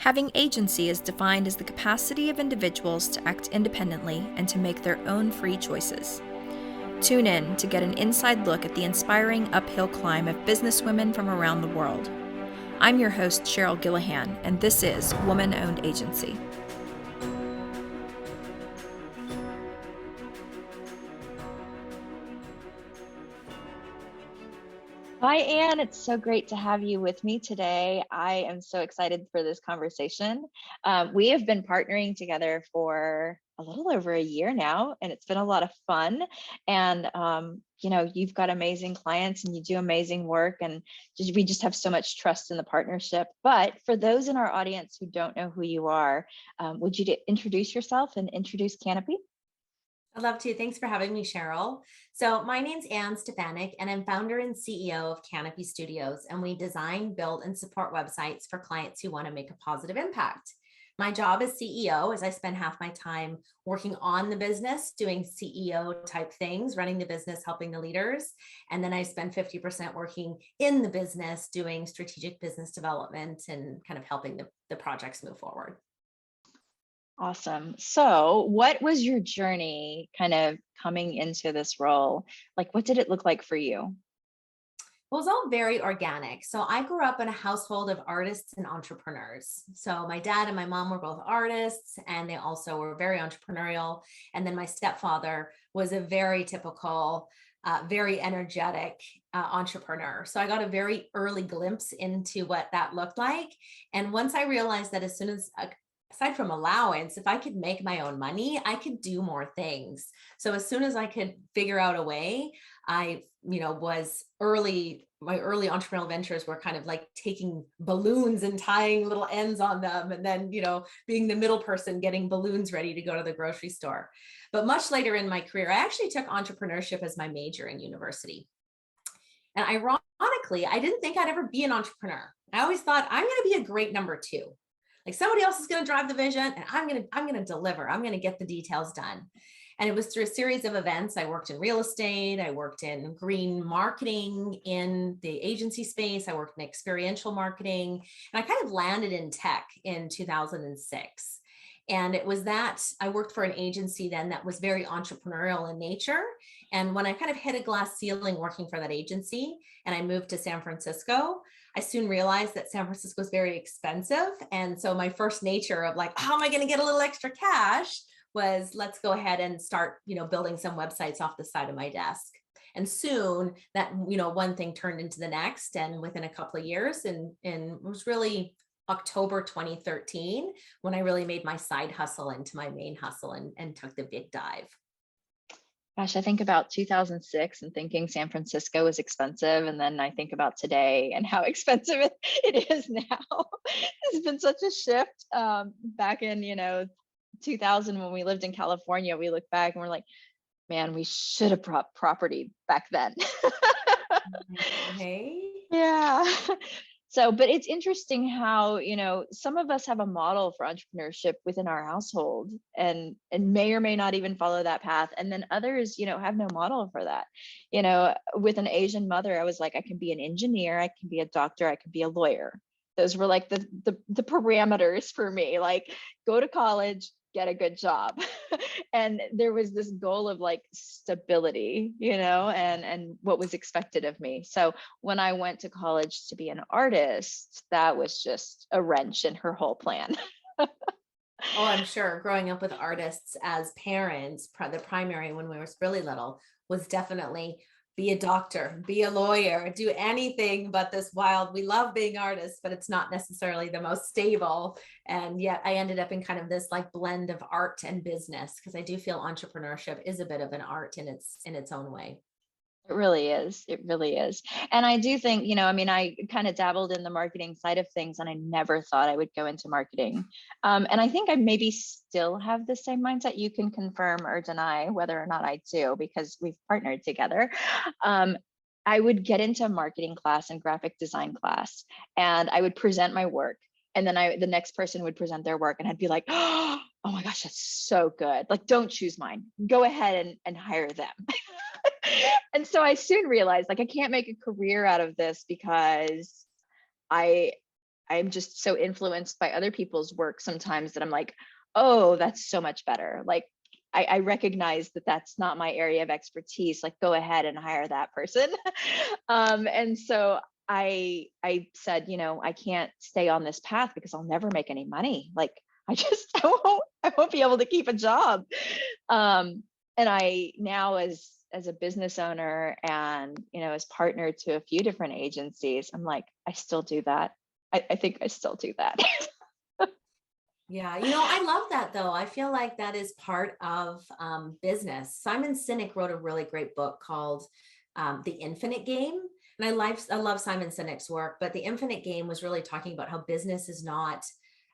Having agency is defined as the capacity of individuals to act independently and to make their own free choices. Tune in to get an inside look at the inspiring uphill climb of businesswomen from around the world. I'm your host, Cheryl Gillihan, and this is Woman-Owned Agency. Hi, Anne. It's so great to have you with me today. I am so excited for this conversation. We have been partnering together for a little over a year now, and it's been a lot of fun. And, you've got amazing clients and you do amazing work, and we just have so much trust in the partnership. But for those in our audience who don't know who you are, would you introduce yourself and introduce Kanopi? I'd love to. Thanks for having me, Cheryl. So my name's Anne Stefanyk, and I'm founder and CEO of Kanopi Studios, and we design, build, and support websites for clients who want to make a positive impact. My job as CEO is I spend half my time working on the business, doing CEO type things, running the business, helping the leaders. And then I spend 50% working in the business, doing strategic business development and kind of helping the projects move forward. Awesome. So, what was your journey kind of coming into this role? Like, what did it look like for you? Well, it was all very organic. So I grew up in a household of artists and entrepreneurs. So my dad and my mom were both artists, and they also were very entrepreneurial. And then my stepfather was a very typical, very energetic entrepreneur. So I got a very early glimpse into what that looked like. And once I realized that as soon as aside from allowance, if I could make my own money, I could do more things. So as soon as I could figure out a way, I, was my early entrepreneurial ventures were kind of like taking balloons and tying little ends on them. And then, being the middle person, getting balloons ready to go to the grocery store. But much later in my career, I actually took entrepreneurship as my major in university. And ironically, I didn't think I'd ever be an entrepreneur. I always thought I'm going to be a great number two. Like somebody else is going to drive the vision and I'm going to deliver. I'm going to get the details done. And it was through a series of events. I worked in real estate. I worked in green marketing in the agency space. I worked in experiential marketing, and I kind of landed in tech in 2006. And it was that I worked for an agency then that was very entrepreneurial in nature. And when I kind of hit a glass ceiling working for that agency and I moved to San Francisco, I soon realized that San Francisco is very expensive. And so my first nature of like, how am I going to get a little extra cash was let's go ahead and start, building some websites off the side of my desk. And soon that, one thing turned into the next. And within a couple of years, and it was really October 2013 when I really made my side hustle into my main hustle and took the big dive. Gosh, I think about 2006 and thinking San Francisco was expensive. And then I think about today and how expensive it is now. It's been such a shift. Back in, 2000, when we lived in California, we look back and we're like, man, we should have brought property back then. Hey. Yeah. So, but it's interesting how, some of us have a model for entrepreneurship within our household and may or may not even follow that path. And then others, have no model for that. With an Asian mother, I was like, I can be an engineer, I can be a doctor, I can be a lawyer. Those were like the parameters for me, like go to college, get a good job. And there was this goal of like stability, and what was expected of me. So when I went to college to be an artist, that was just a wrench in her whole plan. Oh, I'm sure growing up with artists as parents, the primary when we were really little was definitely be a doctor, be a lawyer, do anything but this wild. We love being artists, but it's not necessarily the most stable. And yet I ended up in kind of this like blend of art and business because I do feel entrepreneurship is a bit of an art in its own way. It really is. It really is. And I do think, I kind of dabbled in the marketing side of things and I never thought I would go into marketing. And I think I maybe still have the same mindset. You can confirm or deny whether or not I do because we've partnered together. I would get into a marketing class and graphic design class and I would present my work. And then the next person would present their work and I'd be like, oh my gosh, that's so good. Like, don't choose mine. Go ahead and hire them. And so I soon realized like I can't make a career out of this because I I'm just so influenced by other people's work sometimes that I'm like, oh, that's so much better. Like, I recognize that that's not my area of expertise. Like, go ahead and hire that person. And so I said, I can't stay on this path because I'll never make any money. Like, I won't be able to keep a job. And I now, as a business owner and as partner to a few different agencies, I'm like, I still do that. I think I still do that. Yeah, I love that though. I feel like that is part of business. Simon Sinek wrote a really great book called The Infinite Game. And I love Simon Sinek's work, but The Infinite Game was really talking about how business is not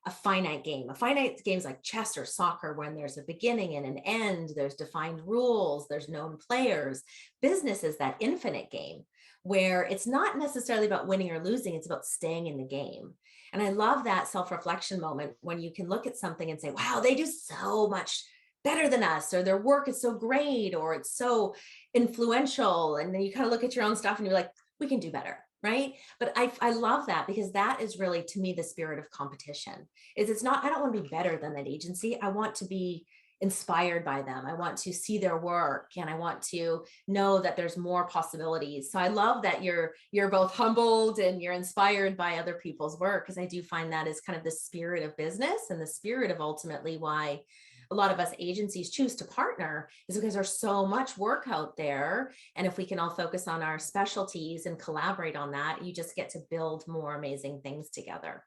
a finite game. A finite game is like chess or soccer when there's a beginning and an end, there's defined rules, there's known players. Business is that infinite game where it's not necessarily about winning or losing, it's about staying in the game. And I love that self-reflection moment when you can look at something and say, wow, they do so much better than us, or their work is so great, or it's so influential. And then you kind of look at your own stuff and you're like, we can do better. Right. But I love that because that is really, to me, the spirit of competition is it's not, I don't want to be better than that agency. I want to be inspired by them. I want to see their work and I want to know that there's more possibilities. So I love that you're both humbled and you're inspired by other people's work, because I do find that is kind of the spirit of business and the spirit of ultimately why a lot of us agencies choose to partner, is because there's so much work out there. And if we can all focus on our specialties and collaborate on that, you just get to build more amazing things together.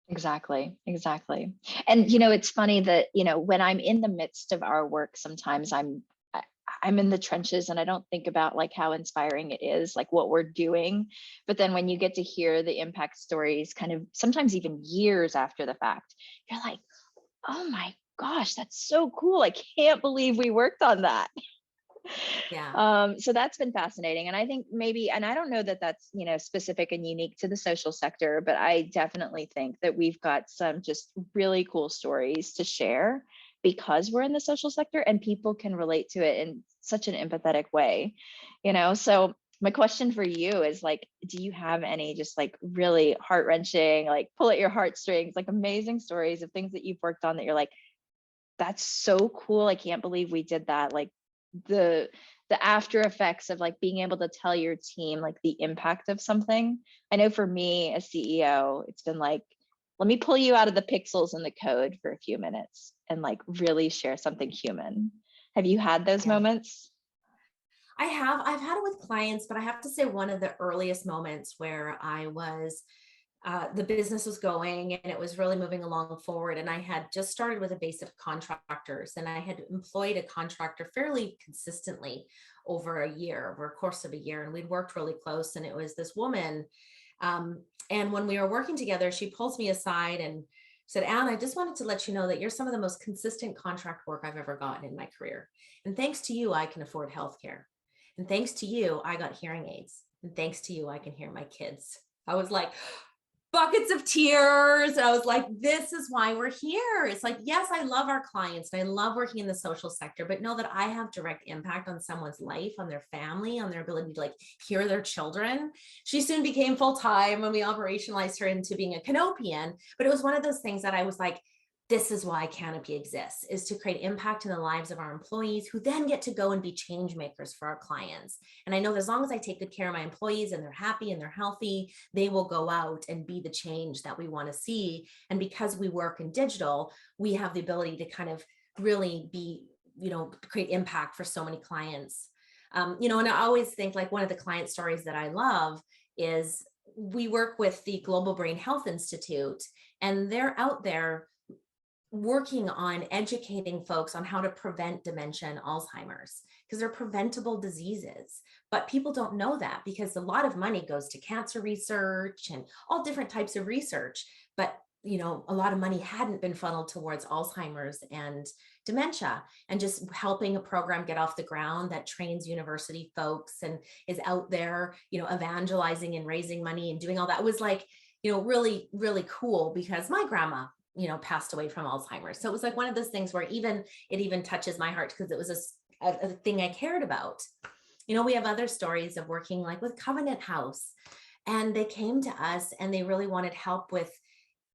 Exactly, exactly. And it's funny that, when I'm in the midst of our work, sometimes I'm in the trenches and I don't think about like how inspiring it is, like what we're doing. But then when you get to hear the impact stories kind of sometimes even years after the fact, you're like, oh my gosh, that's so cool. I can't believe we worked on that. Yeah. So that's been fascinating. And I think maybe, and I don't know that that's, specific and unique to the social sector, but I definitely think that we've got some just really cool stories to share because we're in the social sector and people can relate to it in such an empathetic way. So my question for you is like, do you have any just like really heart-wrenching, like pull at your heartstrings, like amazing stories of things that you've worked on that you're like, that's so cool. I can't believe we did that. Like the the after effects of like being able to tell your team like the impact of something. I know for me as CEO, it's been like, let me pull you out of the pixels and the code for a few minutes and like really share something human. Have you had those Yeah. moments? I've had it with clients, but I have to say one of the earliest moments where the business was going and it was really moving along forward. And I had just started with a base of contractors and I had employed a contractor fairly consistently over a course of a year. And we'd worked really close, and it was this woman. And when we were working together, she pulls me aside and said, Anne, I just wanted to let you know that you're some of the most consistent contract work I've ever gotten in my career. And thanks to you, I can afford healthcare. And thanks to you, I got hearing aids. And thanks to you, I can hear my kids. I was like, buckets of tears. And I was like, this is why we're here. It's like, yes, I love our clients and I love working in the social sector, but know that I have direct impact on someone's life, on their family, on their ability to like hear their children. She soon became full-time when we operationalized her into being a Canopian. But it was one of those things that I was like, this is why Kanopi exists, is to create impact in the lives of our employees, who then get to go and be change makers for our clients. And I know that as long as I take good care of my employees and they're happy and they're healthy, they will go out and be the change that we want to see. And because we work in digital, we have the ability to kind of really be, create impact for so many clients. And I always think like one of the client stories that I love is we work with the Global Brain Health Institute, and they're out there working on educating folks on how to prevent dementia and Alzheimer's, because they're preventable diseases. But people don't know that because a lot of money goes to cancer research and all different types of research. But a lot of money hadn't been funneled towards Alzheimer's and dementia, and just helping a program get off the ground that trains university folks and is out there, evangelizing and raising money and doing all that was like, really, really cool, because my grandma passed away from Alzheimer's. So it was like one of those things where it even touches my heart, because it was a thing I cared about. We have other stories of working like with Covenant House And they came to us and they really wanted help with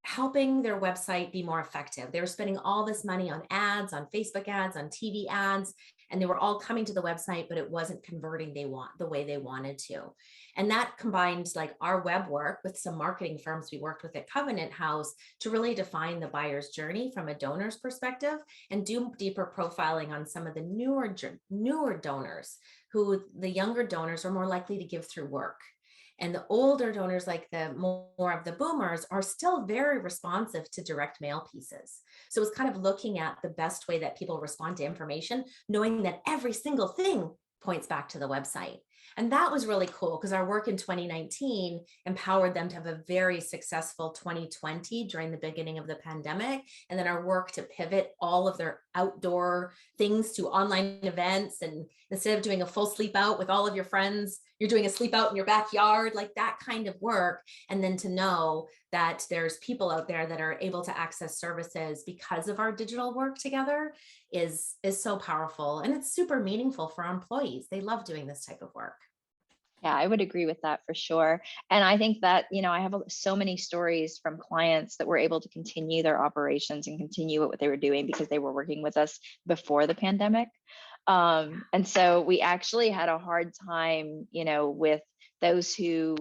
helping their website be more effective. They were spending all this money on ads, on Facebook ads, on TV ads, and they were all coming to the website, but it wasn't converting the way they wanted to. And that combined like our web work with some marketing firms we worked with at Covenant House to really define the buyer's journey from a donor's perspective and do deeper profiling on some of the newer donors, who the younger donors are more likely to give through work. And the older donors, like the more of the boomers, are still very responsive to direct mail pieces. So it's kind of looking at the best way that people respond to information, knowing that every single thing points back to the website. And that was really cool because our work in 2019 empowered them to have a very successful 2020 during the beginning of the pandemic. And then our work to pivot all of their outdoor things to online events. And instead of doing a full sleep out with all of your friends, you're doing a sleep out in your backyard, like that kind of work. And then to know that there's people out there that are able to access services because of our digital work together is so powerful. And it's super meaningful for our employees. They love doing this type of work. Yeah, I would agree with that for sure. And I think that, I have so many stories from clients that were able to continue their operations and continue what they were doing because they were working with us before the pandemic. And so we actually had a hard time, with those who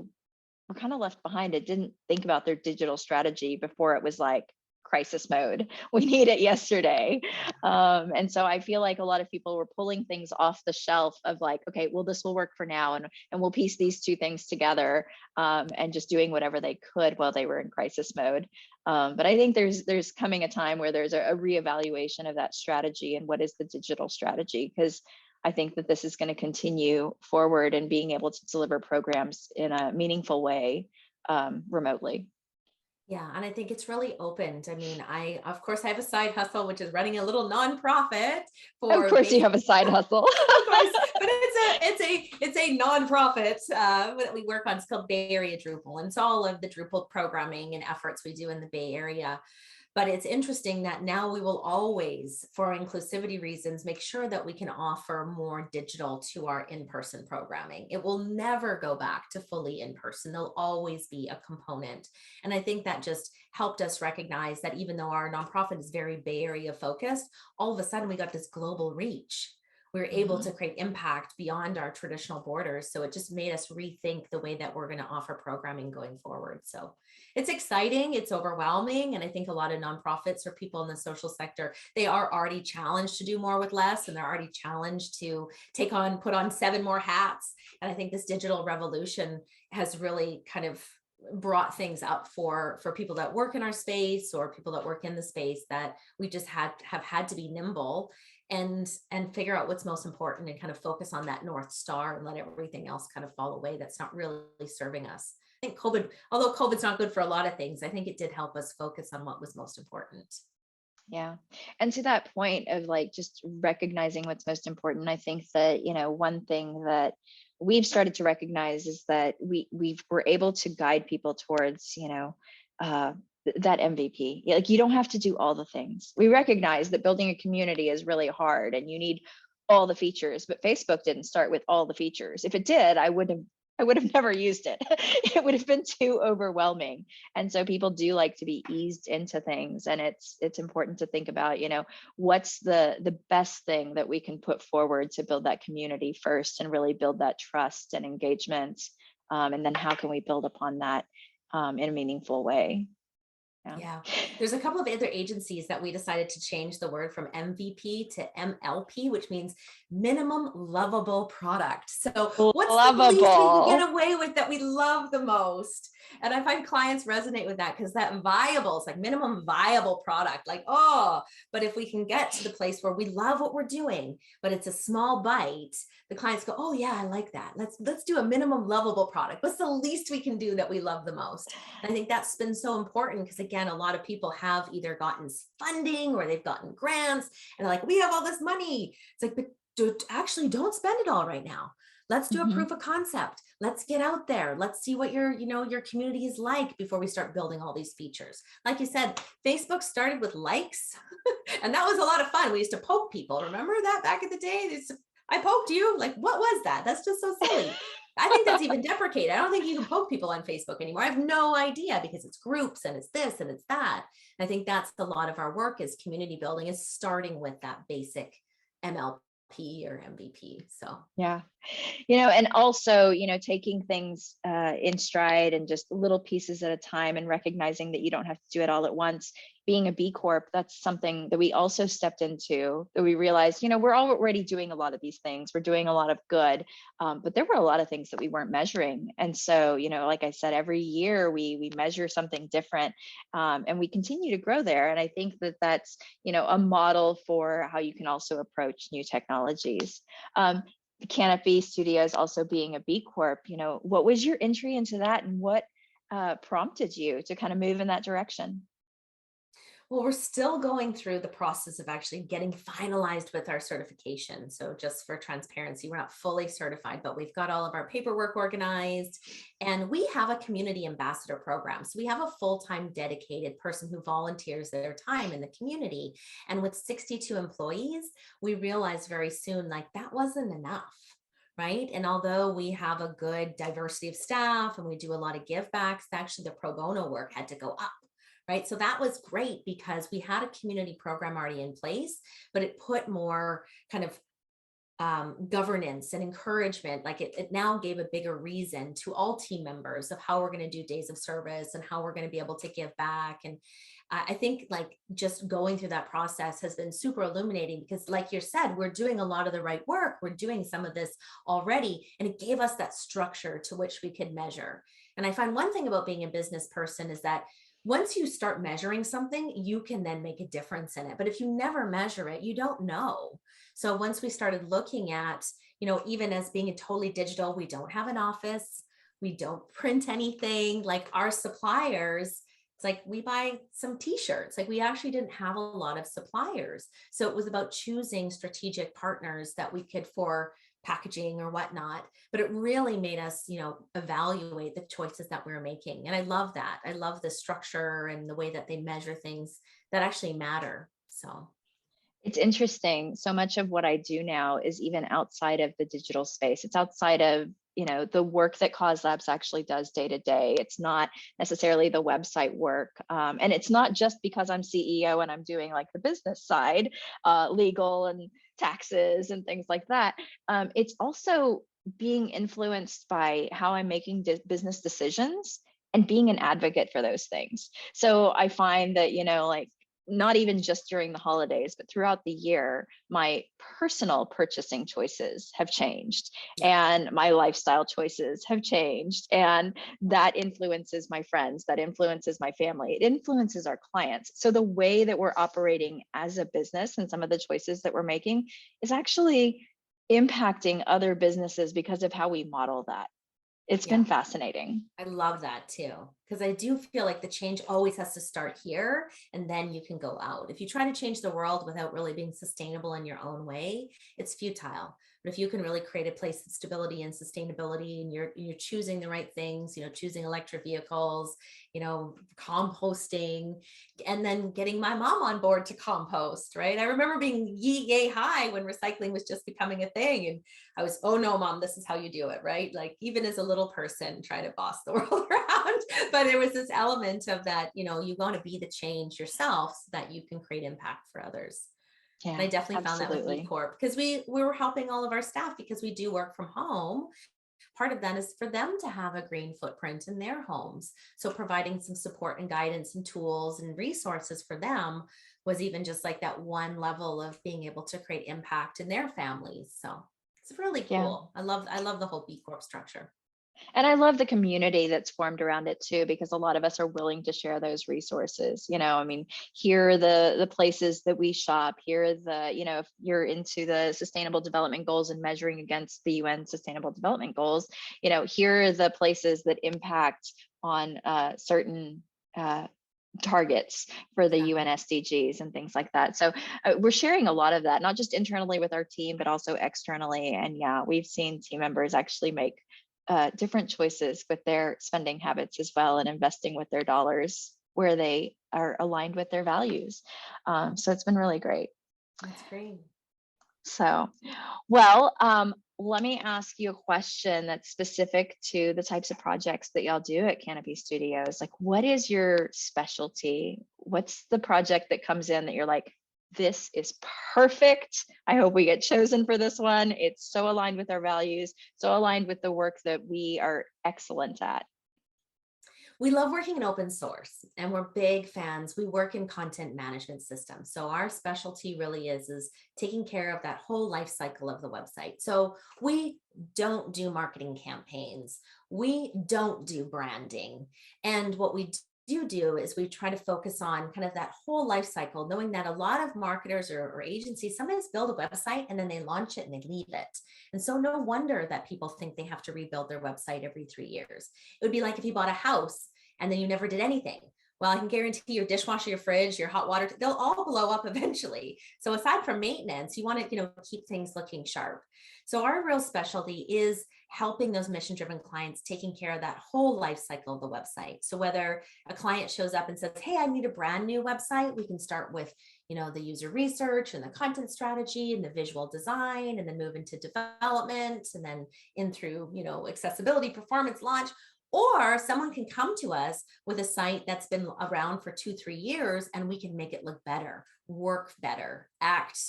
were kind of left behind. It didn't think about their digital strategy before it was like crisis mode. We need it yesterday. And so I feel like a lot of people were pulling things off the shelf of like, okay, well, this will work for now. And we'll piece these two things together, and just doing whatever they could while they were in crisis mode. But I think there's coming a time where there's a reevaluation of that strategy and what is the digital strategy, because I think that this is going to continue forward and being able to deliver programs in a meaningful way, remotely. Yeah, and I think it's really opened. I mean, of course, I have a side hustle, which is running a little nonprofit Of for course, you baby. have a side hustle. Of course, but it's a nonprofit that we work on. It's called Bay Area Drupal, and it's all of the Drupal programming and efforts we do in the Bay Area. But it's interesting that now we will always, for inclusivity reasons, make sure that we can offer more digital to our in-person programming. It will never go back to fully in-person. There'll always be a component. And I think that just helped us recognize that even though our nonprofit is very Bay Area focused, all of a sudden we got this global reach. We were able to create impact beyond our traditional borders. So it just made us rethink the way that we're going to offer programming going forward. So it's exciting, it's overwhelming. And I think a lot of nonprofits or people in the social sector, they are already challenged to do more with less, and they're already challenged to put on 7 more hats. And I think this digital revolution has really kind of brought things up for people that work in our space or people that work in the space, that we just have had to be nimble and figure out what's most important and kind of focus on that North Star and let everything else kind of fall away that's not really serving us. I think although COVID's not good for a lot of things, I think it did help us focus on what was most important. Yeah. And to that point of like just recognizing what's most important, I think that, one thing that we've started to recognize is that we're able to guide people towards, that MVP. Like, you don't have to do all the things. We recognize that building a community is really hard and you need all the features, but Facebook didn't start with all the features. If it did, I would have never used it. It would have been too overwhelming. And so people do like to be eased into things. And it's important to think about, what's the best thing that we can put forward to build that community first and really build that trust and engagement. And then how can we build upon that in a meaningful way? Yeah. There's a couple of other agencies that we decided to change the word from MVP to MLP, which means minimum lovable product. So what's the least we can get away with that we love the most? And I find clients resonate with that because that viable, it's like minimum viable product, like, but if we can get to the place where we love what we're doing, but it's a small bite, the clients go, oh yeah, I like that. Let's do a minimum lovable product. What's the least we can do that we love the most? And I think that's been so important because again, a lot of people have either gotten funding or they've gotten grants and they're like, we have all this money. It's like, but don't spend it all right now. Let's do a proof of concept. Let's get out there. Let's see what your community is like before we start building all these features. Like you said, Facebook started with likes and that was a lot of fun. We used to poke people. Remember that back in the day? I poked you. Like, what was that? That's just so silly. I think that's even deprecated. I don't think you can poke people on Facebook anymore. I have no idea because it's groups and it's this and it's that. And I think that's a lot of our work is community building is starting with that basic MLP or MVP. So Yeah. And also, taking things in stride and just little pieces at a time and recognizing that you don't have to do it all at once. Being a B Corp, that's something that we also stepped into, that we realized, we're already doing a lot of these things. We're doing a lot of good, but there were a lot of things that we weren't measuring. And so, like I said, every year we measure something different, and we continue to grow there. And I think that that's, a model for how you can also approach new technologies. Kanopi Studios also being a B Corp, what was your entry into that, and what prompted you to kind of move in that direction? well, we're still going through the process of actually getting finalized with our certification. So, just for transparency, we're not fully certified, but we've got all of our paperwork organized. And we have a community ambassador program. So, we have a full time dedicated person who volunteers their time in the community. And with 62 employees, we realized very soon like that wasn't enough. Right. And although we have a good diversity of staff and we do a lot of give backs, actually the pro bono work had to go up, right? So that was great because we had a community program already in place, but it put more kind of governance and encouragement. Like it now gave a bigger reason to all team members of how we're going to do days of service and how we're going to be able to give back. And I think like just going through that process has been super illuminating because, like you said, we're doing a lot of the right work. We're doing some of this already, and it gave us that structure to which we could measure. And I find one thing about being a business person is that once you start measuring something, you can then make a difference in it. But if you never measure it, you don't know. So once we started looking at, even as being a totally digital, we don't have an office, we don't print anything. Like our suppliers, it's like we buy some t-shirts. Like we actually didn't have a lot of suppliers. So it was about choosing strategic partners that we could for packaging or whatnot, but it really made us, evaluate the choices that we were making. And I love that. I love the structure and the way that they measure things that actually matter. So It's interesting. So much of what I do now is even outside of the digital space. It's outside of, the work that CauseLabs actually does day to day. It's not necessarily the website work. And it's not just because I'm CEO and I'm doing like the business side, legal and taxes and things like that. It's also being influenced by how I'm making business decisions and being an advocate for those things. So I find that, like, not even just during the holidays, but throughout the year, my personal purchasing choices have changed yeah, and my lifestyle choices have changed. And that influences my friends, that influences my family, it influences our clients. So the way that we're operating as a business and some of the choices that we're making is actually impacting other businesses because of how we model that. It's yeah. been fascinating. I love that too, because I do feel like the change always has to start here and then you can go out. If you try to change the world without really being sustainable in your own way, it's futile. But if you can really create a place of stability and sustainability and you're choosing the right things, choosing electric vehicles, composting, and then getting my mom on board to compost, right? I remember being yay high when recycling was just becoming a thing. And I was, oh no, mom, this is how you do it, right? Like even as a little person, try to boss the world around. But there was this element of that, you want to be the change yourself so that you can create impact for others. And Yeah, I definitely found that with B absolutely. Corp because we were helping all of our staff because we do work from home. Part of that is for them to have a green footprint in their homes. So providing some support and guidance and tools and resources for them was even just like that one level of being able to create impact in their families. So it's really Yeah. cool. I love the whole B Corp structure. And I love the community that's formed around it too, because a lot of us are willing to share those resources. I mean, here are the places that we shop. Here are if you're into the sustainable development goals and measuring against the UN sustainable development goals, here are the places that impact on certain targets for the UN Exactly. SDGs and things like that. So we're sharing a lot of that, not just internally with our team, but also externally. And yeah, we've seen team members actually make different choices with their spending habits as well, and investing with their dollars where they are aligned with their values. So it's been really great. That's great. So, well, let me ask you a question that's specific to the types of projects that y'all do at Kanopi Studios. Like, what is your specialty? What's the project that comes in that you're like, this is perfect. I hope we get chosen for this one. It's so aligned with our values, so aligned with the work that we are excellent at. We love working in open source and we're big fans. We work in content management systems. So our specialty really is taking care of that whole life cycle of the website. So we don't do marketing campaigns. We don't do branding. And what we do is we try to focus on kind of that whole life cycle, knowing that a lot of marketers or agencies sometimes build a website and then they launch it and they leave it. And so no wonder that people think they have to rebuild their website every 3 years. It would be like if you bought a house and then you never did anything. Well, I can guarantee your dishwasher, your fridge, your hot water, they'll all blow up eventually. So aside from maintenance, you want to, keep things looking sharp. So our real specialty is helping those mission-driven clients, taking care of that whole life cycle of the website. So whether a client shows up and says, hey, I need a brand new website, we can start with, the user research and the content strategy and the visual design, and then move into development, and then in through, accessibility, performance, launch. Or someone can come to us with a site that's been around for 2-3 years and we can make it look better, work better, act,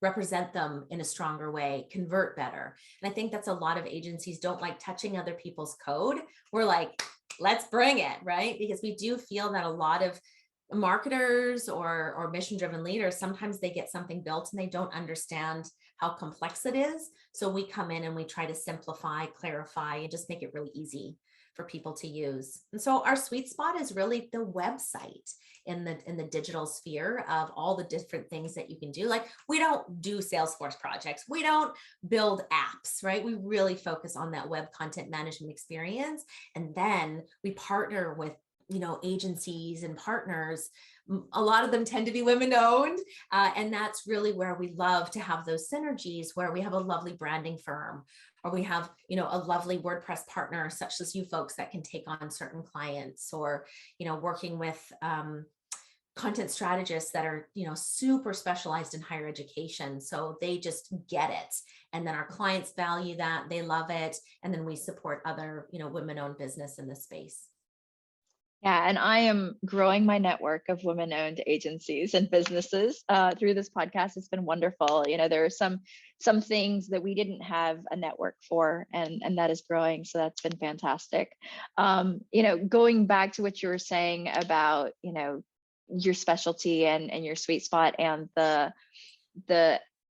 represent them in a stronger way, convert better. And I think that's a lot of agencies don't like touching other people's code. We're like, let's bring it, right? Because we do feel that a lot of marketers or mission-driven leaders, sometimes they get something built and they don't understand how complex it is. So we come in and we try to simplify, clarify, and just make it really easy for people to use. And so our sweet spot is really the website in the digital sphere of all the different things that you can do. Like, we don't do Salesforce projects. We don't build apps, right? We really focus on that web content management experience. And then we partner with agencies and partners. A lot of them tend to be women owned. And that's really where we love to have those synergies, where we have a lovely branding firm, or we have, a lovely WordPress partner, such as you folks, that can take on certain clients, or, working with content strategists that are, super specialized in higher education. So they just get it. And then our clients value that, they love it. And then we support other, women-owned business in this space. Yeah, and I am growing my network of women-owned agencies and businesses through this podcast. It's been wonderful. There are some things that we didn't have a network for, and that is growing. So that's been fantastic. Going back to what you were saying about your specialty and your sweet spot, and the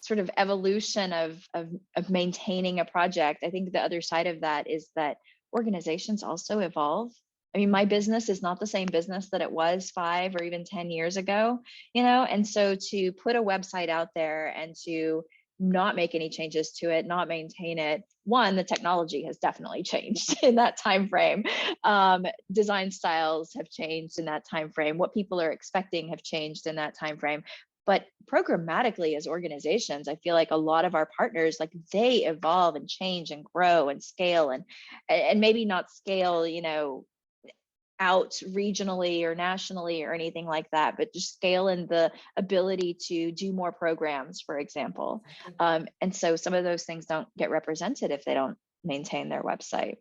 sort of evolution of maintaining a project. I think the other side of that is that organizations also evolve. I mean, my business is not the same business that it was 5 or even 10 years ago, and so to put a website out there and to not make any changes to it, not maintain it. One, the technology has definitely changed in that time frame. Design styles have changed in that time frame. What people are expecting have changed in that time frame. But programmatically, as organizations, I feel like a lot of our partners, like, they evolve and change and grow and scale, and maybe not scale, out regionally or nationally or anything like that, but just scale in the ability to do more programs, for example. And so some of those things don't get represented if they don't maintain their website.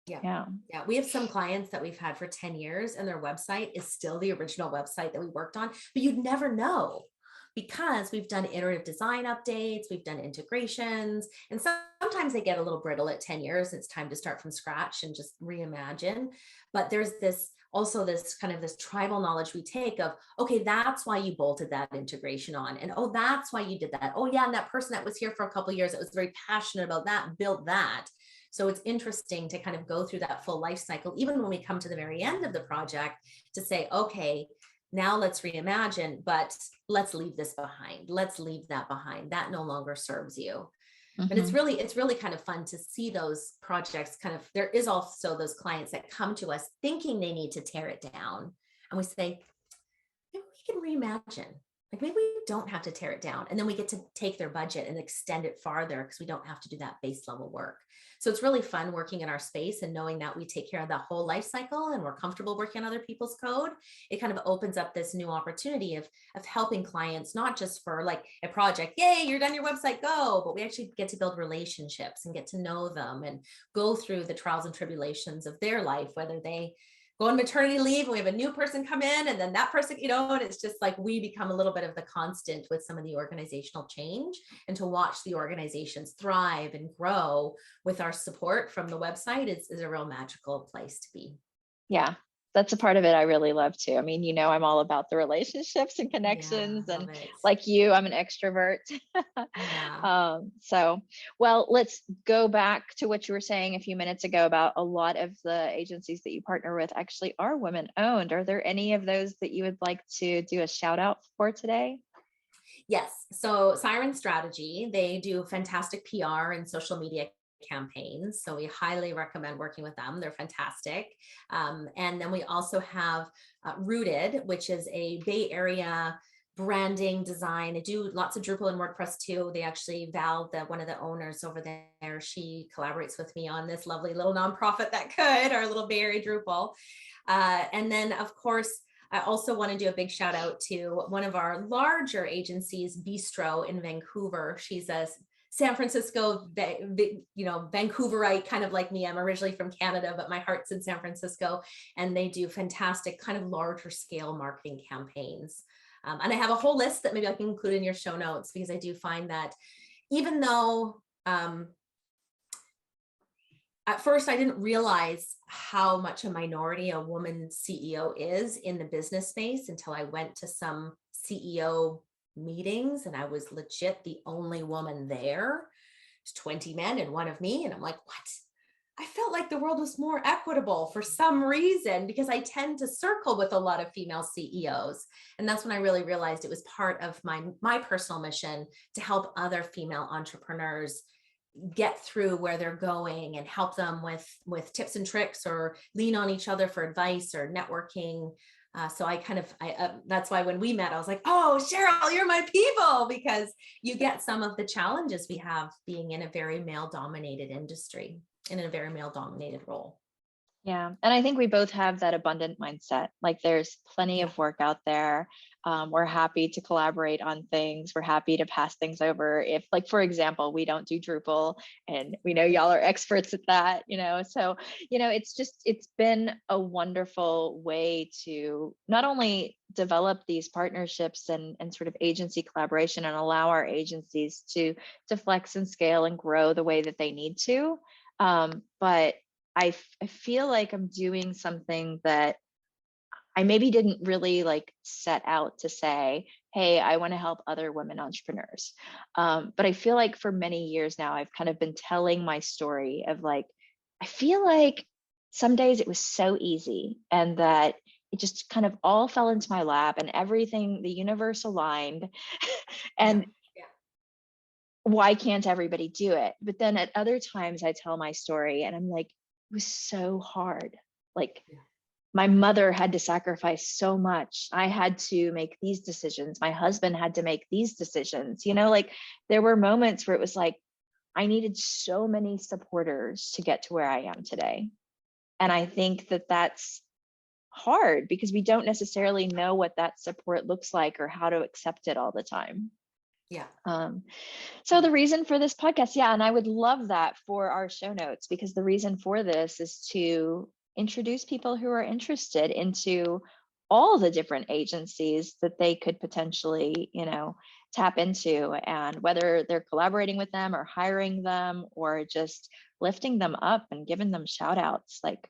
Yeah. We have some clients that we've had for 10 years and their website is still the original website that we worked on, but you'd never know, because we've done iterative design updates, we've done integrations, and sometimes they get a little brittle at 10 years. It's time to start from scratch and just reimagine. But there's this kind of this tribal knowledge we take of, okay, that's why you bolted that integration on. And oh, that's why you did that. Oh yeah, and that person that was here for a couple of years that was very passionate about that built that. So it's interesting to kind of go through that full life cycle, even when we come to the very end of the project, to say, okay, now let's reimagine, but let's leave this behind. Let's leave that behind. That no longer serves you. And it's really kind of fun to see those projects there is also those clients that come to us thinking they need to tear it down. And we say, we can reimagine. like maybe we don't have to tear it down, and then we get to take their budget and extend it farther because we don't have to do that base level work. So it's really fun working in our space and knowing that we take care of that whole life cycle and we're comfortable working on other people's code. It kind of opens up this new opportunity of helping clients, not just for like a project, yay, you're done your website, go, but we actually get to build relationships and get to know them and go through the trials and tribulations of their life, whether they go on maternity leave and we have a new person come in and then that person, and it's just like we become a little bit of the constant with some of the organizational change, and to watch the organizations thrive and grow with our support from the website is a real magical place to be. Yeah, that's a part of it I really love too. I mean, I'm all about the relationships and Yeah, connections, love and it. like you, I'm an extrovert. Yeah. So, well, let's go back to what you were saying a few minutes ago about a lot of the agencies that you partner with actually are women owned. Are there any of those that you would like to do a shout out for today? Yes. So Siren Strategy, they do fantastic PR and social media campaigns. So we highly recommend working with them. They're fantastic. And then we also have Rooted, which is a Bay Area branding design. They do lots of Drupal and WordPress too. They actually, Val, one of the owners over there, she collaborates with me on this lovely little nonprofit that could, our little Bay Area Drupal. And then of course, I also want to do a big shout out to one of our larger agencies, Bistro in Vancouver. She's a San Francisco, Vancouverite, kind of like me. I'm originally from Canada, but my heart's in San Francisco, and they do fantastic kind of larger scale marketing campaigns. And I have a whole list that maybe I can include in your show notes, because I do find that even though at first I didn't realize how much a minority a woman CEO is in the business space until I went to some CEO meetings and I was legit the only woman there. There's 20 men and one of me. And I'm like, what? I felt like the world was more equitable for some reason, because I tend to circle with a lot of female CEOs. And that's when I really realized it was part of my personal mission to help other female entrepreneurs get through where they're going and help them with tips and tricks, or lean on each other for advice or networking. So that's why when we met, I was like, oh, Cheryl, you're my people, because you get some of the challenges we have being in a very male dominated industry, in a very male dominated role. Yeah. And I think we both have that abundant mindset. Like there's plenty Yeah. of work out there. We're happy to collaborate on things. We're happy to pass things over. If, like, for example, we don't do Drupal and we know y'all are experts at that, so, it's been a wonderful way to not only develop these partnerships and sort of agency collaboration and allow our agencies to flex and scale and grow the way that they need to. But I feel like I'm doing something that I maybe didn't really like set out to say, hey, I want to help other women entrepreneurs. But I feel like for many years now, I've kind of been telling my story of like, I feel like some days it was so easy and that it just kind of all fell into my lap and everything, the universe aligned. Yeah. And why can't everybody do it? But then at other times I tell my story and I'm like, it was so hard. Like my mother had to sacrifice so much. I had to make these decisions. My husband had to make these decisions. Like there were moments where it was like, I needed so many supporters to get to where I am today. And I think that that's hard because we don't necessarily know what that support looks like or how to accept it all the time. Yeah. So the reason for this podcast, yeah, and I would love that for our show notes, because the reason for this is to introduce people who are interested into all the different agencies that they could potentially, tap into, and whether they're collaborating with them or hiring them or just lifting them up and giving them shout outs. Like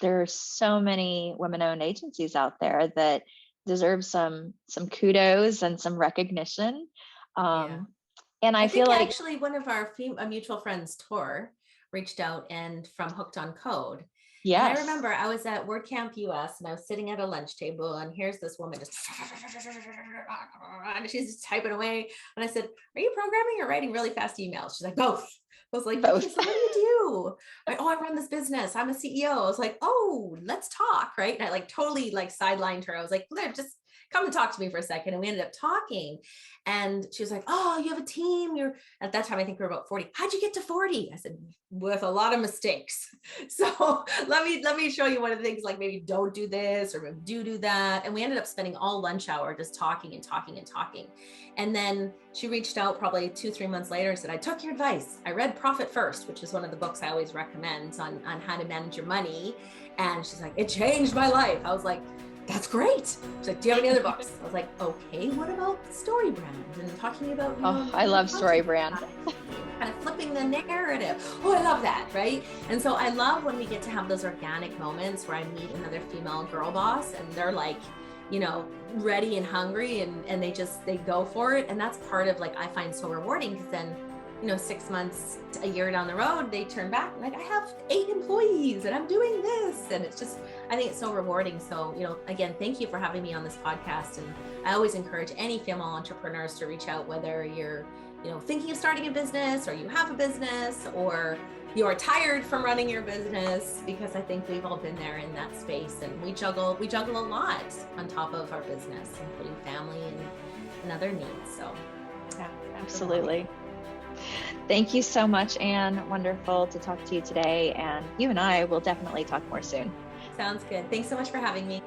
there are so many women-owned agencies out there that deserve some kudos and some recognition. Yeah. And I feel think like actually one of our mutual friends, Tor, reached out and from Hooked on Code. And I yes, remember I was at WordCamp US and I was sitting at a lunch table and here's this woman just and she's just typing away. And I said, are you programming or writing really fast emails? She's like, both. I was like, okay, both. so what do you do? Like, oh, I run this business. I'm a CEO. I was like, oh, let's talk. Right. And I like totally like sidelined her. I was like, just come and talk to me for a second. And we ended up talking, and she was like, oh, you have a team. You're at that time, I think we were about 40. How'd you get to 40? I said, with a lot of mistakes. So let me show you one of the things, like maybe don't do this or do that. And we ended up spending all lunch hour just talking and talking and talking. And then she reached out probably 2-3 months later and said, I took your advice. I read Profit First, which is one of the books I always recommend on how to manage your money. And she's like, it changed my life. I was like, that's great. She's like, do you have any other books? I was like, okay, what about Story Brand? And talking about, I love Story Brand. Kind of flipping the narrative. Oh, I love that, right? And so I love when we get to have those organic moments where I meet another female girl boss and they're like, ready and hungry, and they go for it. And that's part of, like, I find so rewarding, because then 6 months, a year down the road, they turn back like, I have 8 employees and I'm doing this. And it's just, I think it's so rewarding. So, again, thank you for having me on this podcast. And I always encourage any female entrepreneurs to reach out, whether you're, thinking of starting a business, or you have a business, or you're tired from running your business, because I think we've all been there in that space, and we juggle a lot on top of our business, including family and other needs. So yeah, absolutely. Thank you so much, Anne. Wonderful to talk to you today. And you and I will definitely talk more soon. Sounds good. Thanks so much for having me.